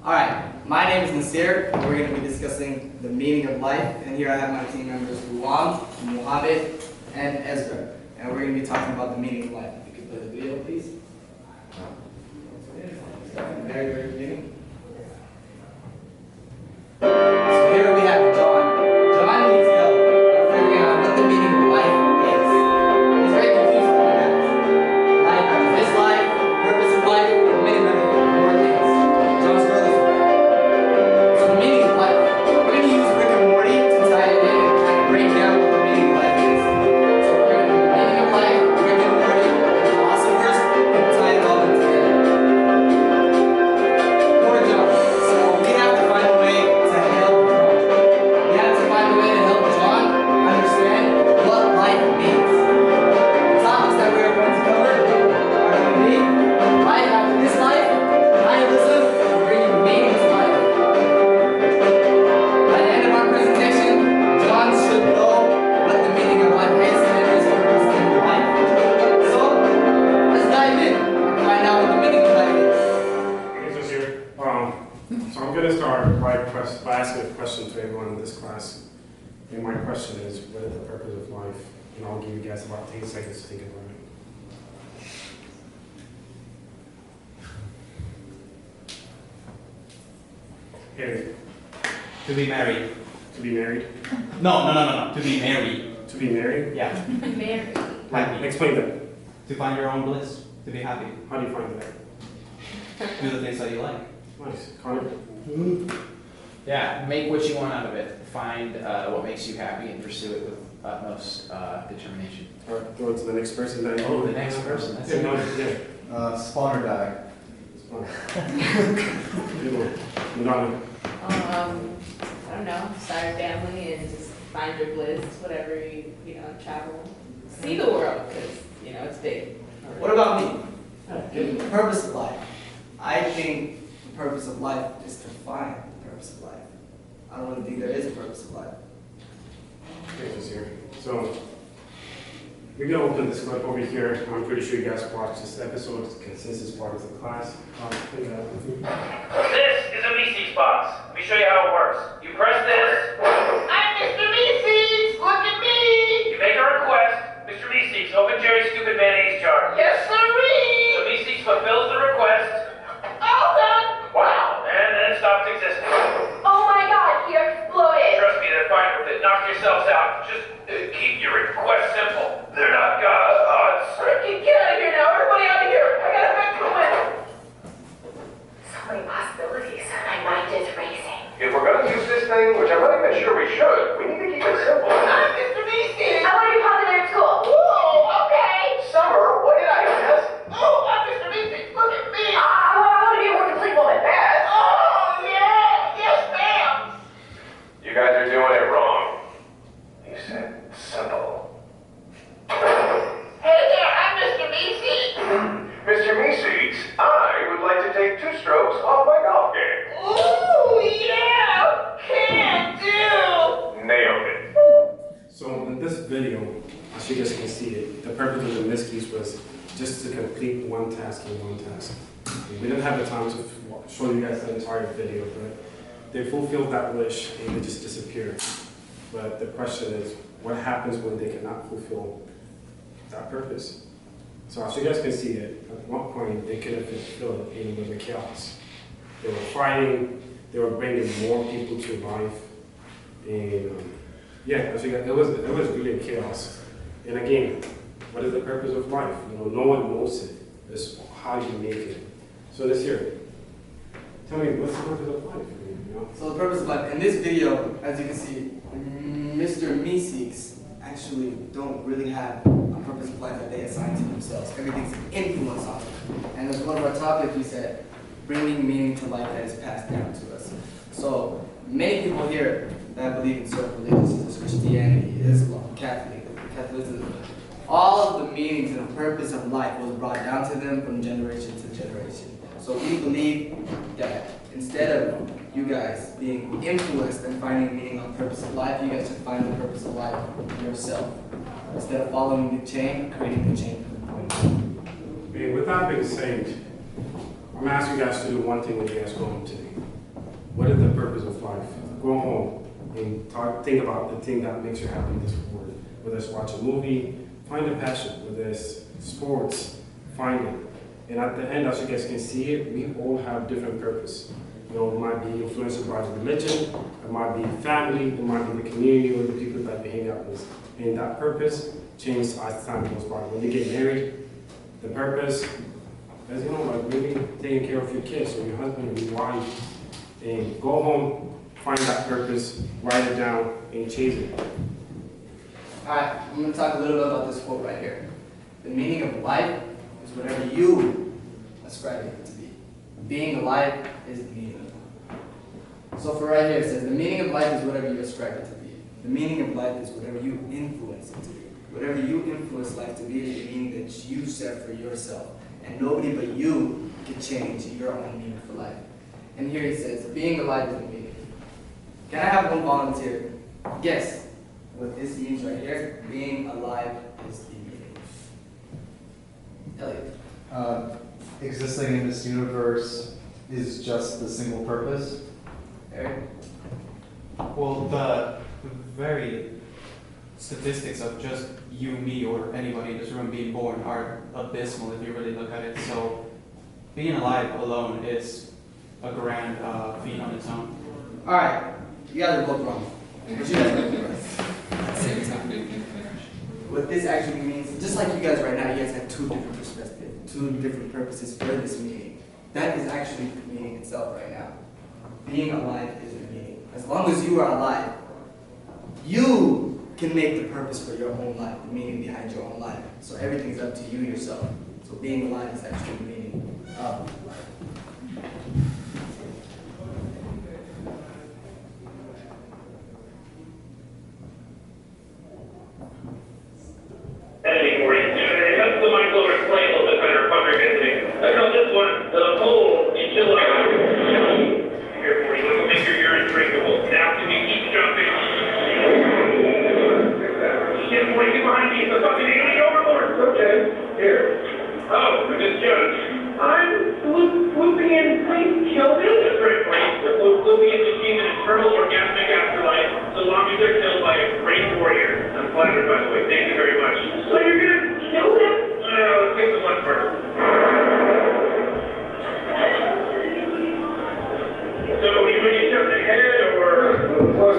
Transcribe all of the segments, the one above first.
Alright, my name is Nasir, and we're going to be discussing the meaning of life. And here I have my team members, Luam, Muhammad, and Ezra. And we're going to be talking about the meaning of life. If you could play the video, please. Very, very beginning. So here we have John. John needs help figuring out what the meaning of life is. He's very confused about that. Life after this life, purpose of life, and many more things. John struggles with that. So the meaning of life. We're going to use Rick and Morty to tie it in and kind of break down what the meaning of life is. So we're going to do the meaning of life, Rick and Morty, the philosophers, and tie it all in together. Poor John. So we have to find a way to help John. We have to find a way to help John understand what life means. The topics that we are going to cover are going to be life after this life, nihilism, and bringing meaning to life. By the end of our presentation, John should know what the meaning of life is and his purpose in life. So, let's dive in and find out what the meaning of life is. Thanks, Nasir. So I'm going to start by asking a question to everyone in this class. And my question is, what is the purpose of life? And I'll give you guys about 10 seconds to think about it. Harry, To be married. to be married? No. To be married. To be married? Yeah. Married. Happy. Explain that. To find your own bliss. To be happy. How do you find that? Do the things that you like. Nice. Connor? Yeah, make what you want out of it. Find what makes you happy and pursue it with utmost determination. All right, go on to the next person. Then. Oh, the next person. That's Yeah, no, it. yeah. Spawn or die. Good one. Madonna. I don't know, start a family and just find your bliss, whatever you know, travel, see the world, because, you know, it's big. What about me? The purpose of life. I think the purpose of life is to find the purpose of life. I don't really think there is a purpose of life. Thanks, Nasir. So, we're going to open this clip over here. I'm pretty sure you guys watched this episode because this is part of the class. This is a Meeseeks box. Let me show you how it works. You press this. I'm Mr. Meeseeks! Look at me! You make a request. Mr. Meeseeks, open Jerry's stupid mayonnaise jar. Yes, sirree! So Meeseeks fulfills the request. All done! Wow! And then it stops existing. Oh my god, he exploded! Trust me, they're fine with it. Knock yourselves out. Just keep your requests simple. They're not gods. Ricky, get out of here now! Everybody out of here! I gotta back to the window! So many possibilities. My mind is racing. If we're gonna use this thing, which I'm not even sure we should, we need to keep it simple. I'm Mr. Meeseeks! I want to be popular at school. Whoa, okay. Summer, what did I miss? Oh, I'm Mr. Meeseeks. Look at me. I want to be a more complete woman. Bad. Oh, yeah. Yes, ma'am. You guys are doing it wrong. You said simple. Hey there, I'm Mr. Meeseeks. Mr. Meeseeks, I would like to take 2 strokes off my golf game. Ooh, yeah. Can do. Nailed it. So in this video, as you guys can see it, the purpose of the Miskies was just to complete one task in one task. We didn't have the time to show you guys the entire video, but they fulfilled that wish and they just disappeared. But the question is, what happens when they cannot fulfill that purpose? So as you guys can see it, at one point they couldn't fulfill it in the chaos. They were fighting, they were bringing more people to life, and yeah, as you guys, it was really chaos. And again, what is the purpose of life? You know, no one knows it. It's how you make it. So this year, tell me, what's the purpose of life? You know? So the purpose of life, in this video, as you can see, Mr. Meeseeks actually don't really have a purpose of life that they assign to themselves. Everything's an influence on them. And as one of our topics, we said, bringing meaning to life that is passed down to us. So many people here that believe in certain religions, such as Christianity, Islam, Catholicism, all of the meanings and the purpose of life was brought down to them from generation to generation. So we believe that instead of you guys being influenced and finding meaning on the purpose of life, you guys should find the purpose of life yourself. Instead of following the chain, creating the chain. And with that being said, I'm asking you guys to do one thing when you guys go home today. What is the purpose of life? Go home and think about the thing that makes you happy in this world. Whether it's watch a movie, find a passion. Whether it's sports, find it. And at the end, as you guys can see it, we all have different purpose. You know, it might be influenced by the religion, it might be family, it might be the community or the people that we hang out with. And that purpose changes as time goes by. When you get married, the purpose is, you know, like maybe taking care of your kids or your husband or your wife. And go home, find that purpose, write it down, and chase it. Alright, I'm going to talk a little bit about this quote right here. The meaning of life is whatever you ascribe it to be. Being alive is the meaning. So for right here, it says, the meaning of life is whatever you ascribe it to be. The meaning of life is whatever you influence it to be. Whatever you influence life to be is the meaning that you set for yourself. And nobody but you can change your own meaning for life. And here he says, being alive is the meaning. Can I have one volunteer guess what this means right here? Being alive is the meaning. Elliot. Existing in this universe is just the single purpose. Eric. Well, the very statistics of just you, me, or anybody in this room being born are abysmal if you really look at it. So being alive alone is a grand feat on its own. Alright, you guys are both wrong. But you guys are both right at the same time. What this actually means, just like you guys right now, you guys have two different perspectives, two different purposes for this meaning. That is actually the meaning itself right now. Being alive is the meaning. As long as you are alive, you can make the purpose for your own life, the meaning behind your own life. So everything's up to you yourself. So being alive is actually the meaning of life. Editing for you. That's the mic will explain a little bit better what we're getting. I know this one, the whole enchilada. Here for you. It'll make your urine drinkable. Now can you keep jumping? Shit, boy, get behind me. It's a fucking alien overlord. Okay. Here. Oh, we just judged. I'm Floopian. Please kill me. That's right, please. The Floopians achieve an eternal orgasmic afterlife so long as they're killed by a great warrior. I'm flattered, by the way. Thank you very much. So you're gonna kill him? Let's get the one first. So, you want to jump ahead, or? Plus,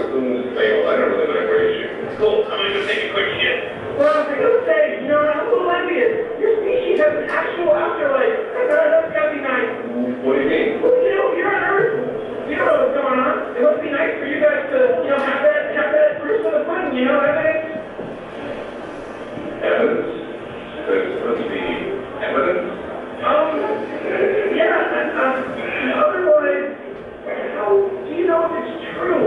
fail. I don't really like where you shoot. Cool. I'm gonna go take a quick shit. Well, I gotta say, you know, I'm a little envious. Your species has an actual afterlife. That's gotta be nice. What do you mean? Well, you know, you're on Earth. You don't know what's going on. It must be nice for you guys to, you know, have that proof of the pudding, you know, evidence. Evidence? There's supposed to be evidence? Yeah, otherwise, how do you know if it's true?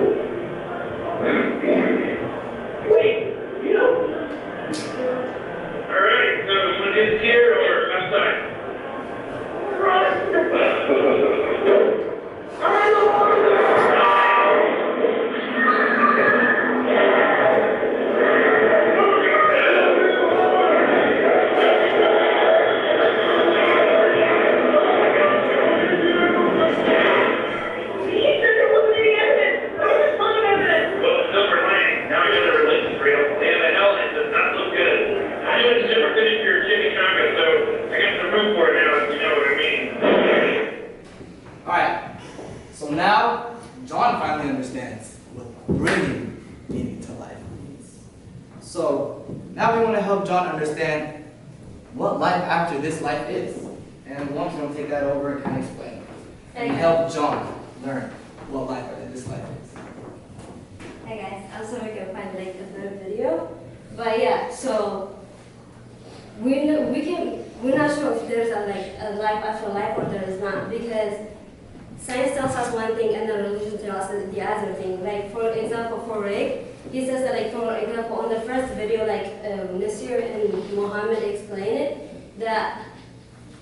Wait, you know? Alright, so you want to do this here or outside? So now we want to help John understand what life after this life is. And Juan's going to take that over and kind of explain it. And help John learn what life after this life is. Hey guys, I'm sorry I can find like a better video. But yeah, so we're not sure if there's a life after life or there is not, because science tells us one thing and the religion tells us the other thing. Like for example, for Rick, he says that like for example on the first video, like Nasir and Mohammed explain it, that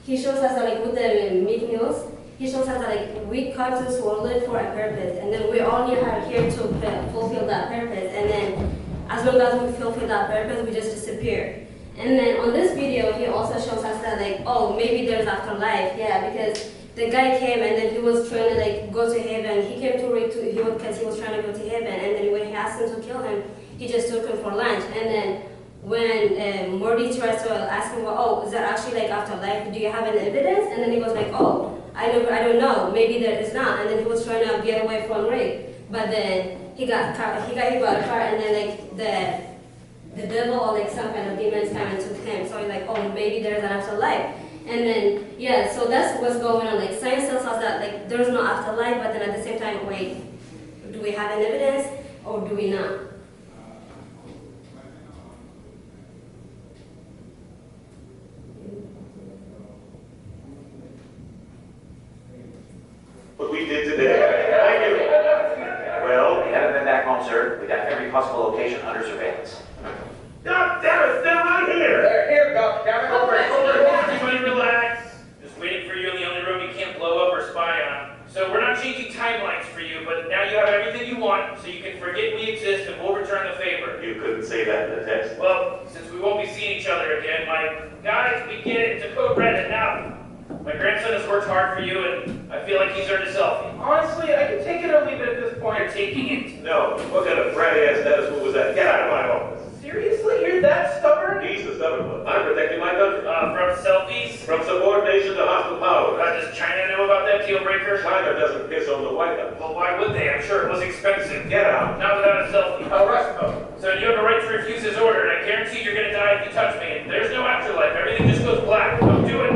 he shows us that like with the meat meals, he shows us that like we come to this world for a purpose, and then we all are here to fulfill that purpose, and then as long as we fulfill that purpose, we just disappear. And then on this video, he also shows us that like, oh, maybe there's afterlife, yeah, because the guy came and then he was trying to like go to heaven. He came to Rick because he was trying to go to heaven. And then when he asked him to kill him, he just took him for lunch. And then when Morty tries to ask him, well, oh, is that actually like afterlife? Do you have any evidence? And then he was like, oh, I don't know. Maybe there is not. And then he was trying to get away from Rick. But then he got hit by a car, and then like the devil or like some kind of demons came and took him. So he's like, oh, maybe there's an afterlife. And then, yeah, so that's what's going on. Like, science tells us that, like, there's no afterlife, but then at the same time, wait, do we have any evidence or do we not? What we did today, thank you. Well, We haven't been back home, sir. We got every possible location under surveillance. God damn it, they're right here. Here, go. Everybody relax. Just waiting for you in the only room you can't blow up or spy on. So we're not changing timelines for you, but now you have everything you want, so you can forget we exist and we'll return the favor. You couldn't say that in the text. Well, since we won't be seeing each other again, guys, we get it. It's a code red, and now my grandson has worked hard for you, and I feel like he's earned a selfie. Honestly, I can take it or leave it at this point. You're taking it. No, what kind of bratty ass status move was that? Get out of my office. Seriously? You're that stubborn? He's the stubborn one. I'm protecting my country. From selfies? From subordination to hostile power. Does China know about that deal breaker? China doesn't piss on the White House. Well, why would they? I'm sure it was expensive. Get out. Not without a selfie. Arrest him. So you have a right to refuse his order, and I guarantee you're gonna die if you touch me. And there's no afterlife. Everything just goes black. Don't do it.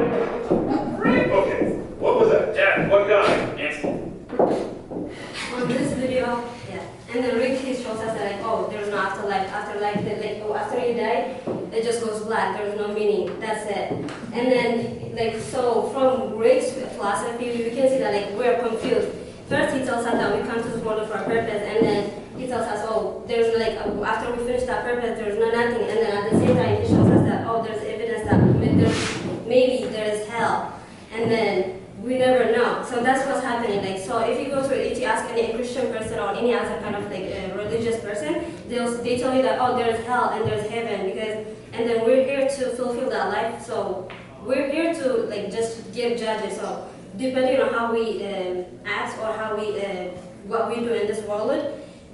Okay, what was that? Dad. What guy? Nancy. On this video, yeah. And then Rick he shows us that like, oh, there's no afterlife. Afterlife, that like, oh, after you die, it just goes black. There's no meaning. That's it. And then like, so from Rick's philosophy, we can see that like we're confused. First, he tells us that we come to this world for a purpose, and then he tells us, oh, there's like after we finish that purpose, there's nothing. And then at the same time, he shows us that oh, there's evidence that maybe there is hell. And then we never know. So that's what's happening. Like, so if you go to, if you ask any Christian person or any other kind of like religious person, they tell you that oh, there's hell and there's heaven and then we're here to fulfill that life. So we're here to like just give judges. So depending on how we act or how we what we do in this world,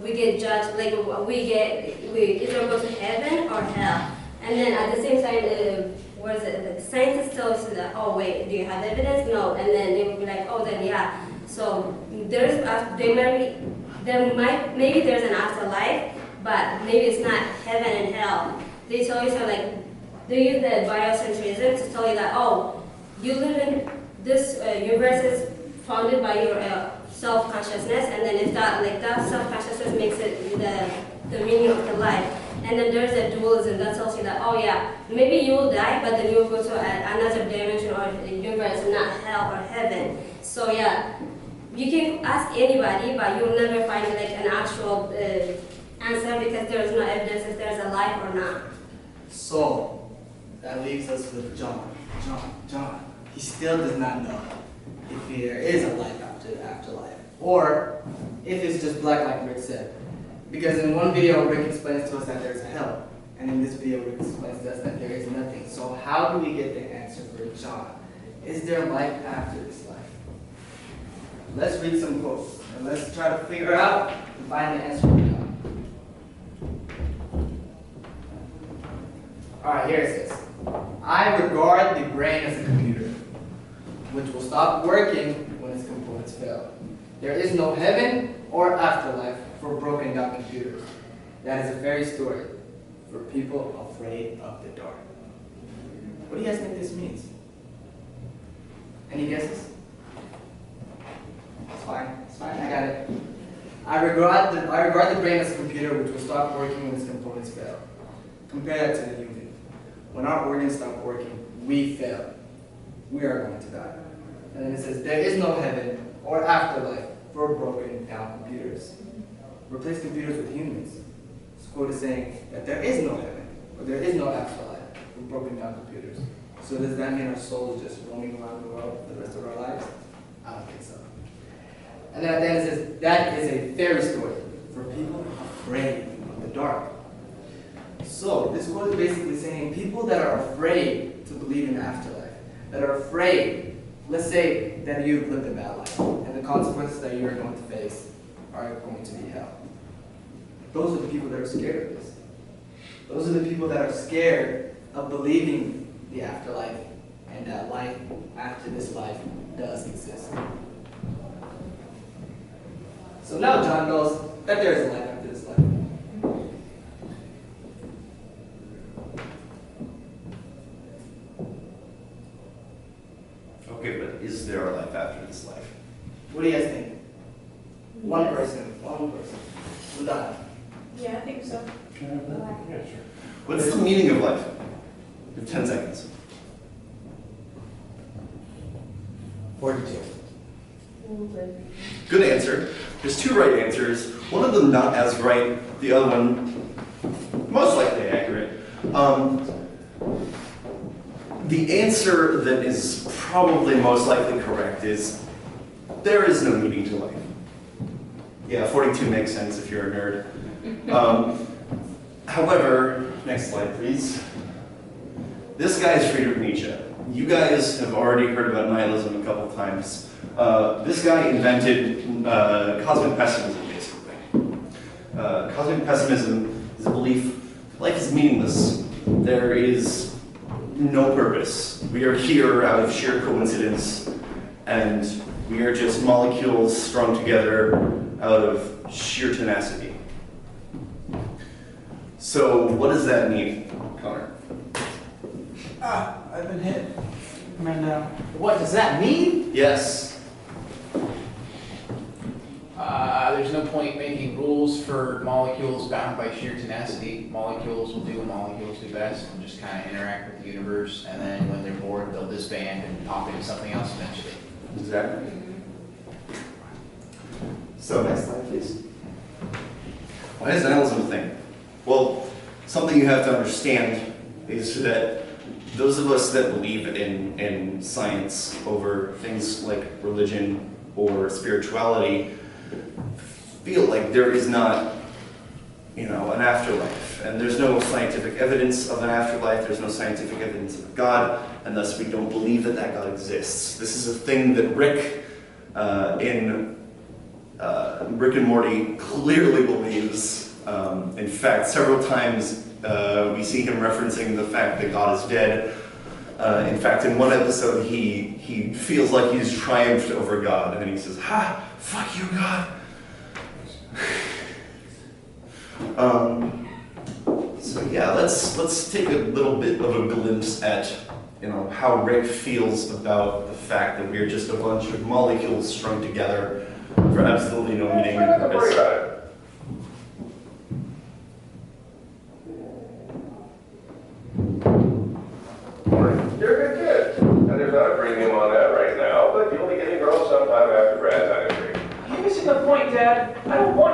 we get judged. Like we either go to heaven or hell. And then at the same time. What is it? The scientists tell us that, oh wait, do you have evidence? No. And then they will be like, oh then yeah. So maybe there's an afterlife, but maybe it's not heaven and hell. They tell you so like, they use the biocentrism to tell you that, oh, you live in this universe is founded by your self-consciousness, and then if that self-consciousness makes it the meaning of the life. And then there's a dualism that tells you that, oh yeah, maybe you will die, but then you will go to another dimension or universe, not hell or heaven. So yeah, you can ask anybody, but you'll never find like an actual answer because there's no evidence if there's a life or not. So, that leaves us with John. He still does not know if there is a life after the afterlife, or if it's just black like Rick said. Because in one video, Rick explains to us that there's a hell, and in this video, Rick explains to us that there is nothing. So how do we get the answer for John? Is there life after this life? Let's read some quotes, and let's try to figure out and find the answer for John. Alright, here it says, I regard the brain as a computer, which will stop working when its components fail. There is no heaven or afterlife for broken down computers. That is a fairy story for people afraid of the dark. What do you guys think this means? Any guesses? It's fine, I got it. I regard the brain as a computer which will stop working when its components fail. Compare that to the human. When our organs stop working, we fail. We are going to die. And then it says, there is no heaven or afterlife for broken down computers. Replace computers with humans. This quote is saying that there is no heaven, or there is no afterlife for broken down computers. So does that mean our soul is just roaming around the world for the rest of our lives? I don't think so. And then at the end it says, that is a fairy story for people afraid of the dark. So this quote is basically saying people that are afraid to believe in the afterlife, that are afraid, let's say that you've lived a bad life, and the consequences that you are going to face are going to be hell. Those are the people that are scared of this. Those are the people that are scared of believing the afterlife and that life after this life does exist. So now John knows that there is a life after this life. Okay, but is there a life after this life? What do you guys think? One person. Who died? Yeah, I think so. Yeah, sure. What's the meaning of life? You have 10 seconds. 42. Good answer. There's 2 right answers. One of them not as right, the other one most likely accurate. The answer that is probably most likely correct is there is no meaning to life. Yeah, 42 makes sense if you're a nerd. However, next slide please. This guy is Friedrich Nietzsche. You guys have already heard about nihilism a couple times. This guy invented cosmic pessimism, basically. Cosmic pessimism is a belief that life is meaningless. There is no purpose. We are here out of sheer coincidence, and we are just molecules strung together out of sheer tenacity. So, what does that mean, Connor? I've been hit. Right now. What does that mean? Yes. There's no point making rules for molecules bound by sheer tenacity. Molecules will do what molecules do best and just kind of interact with the universe, and then when they're bored, they'll disband and pop into something else eventually. Exactly. So, next slide, please. Why is nihilism a thing? Well, something you have to understand is that those of us that believe in science over things like religion or spirituality feel like there is not, an afterlife. And there's no scientific evidence of an afterlife, there's no scientific evidence of God, and thus we don't believe that God exists. This is a thing that Rick in Rick and Morty clearly believes. In fact, several times we see him referencing the fact that God is dead. In fact, in one episode, he feels like he's triumphed over God, and he says, "Ha! Fuck you, God!" So yeah, let's take a little bit of a glimpse at how Rick feels about the fact that we're just a bunch of molecules strung together for absolutely no meaning and purpose. You're a good kid. And there's not a premium on that right now, but you'll be getting girls sometime after grad, I agree. You're missing the point, Dad. I don't want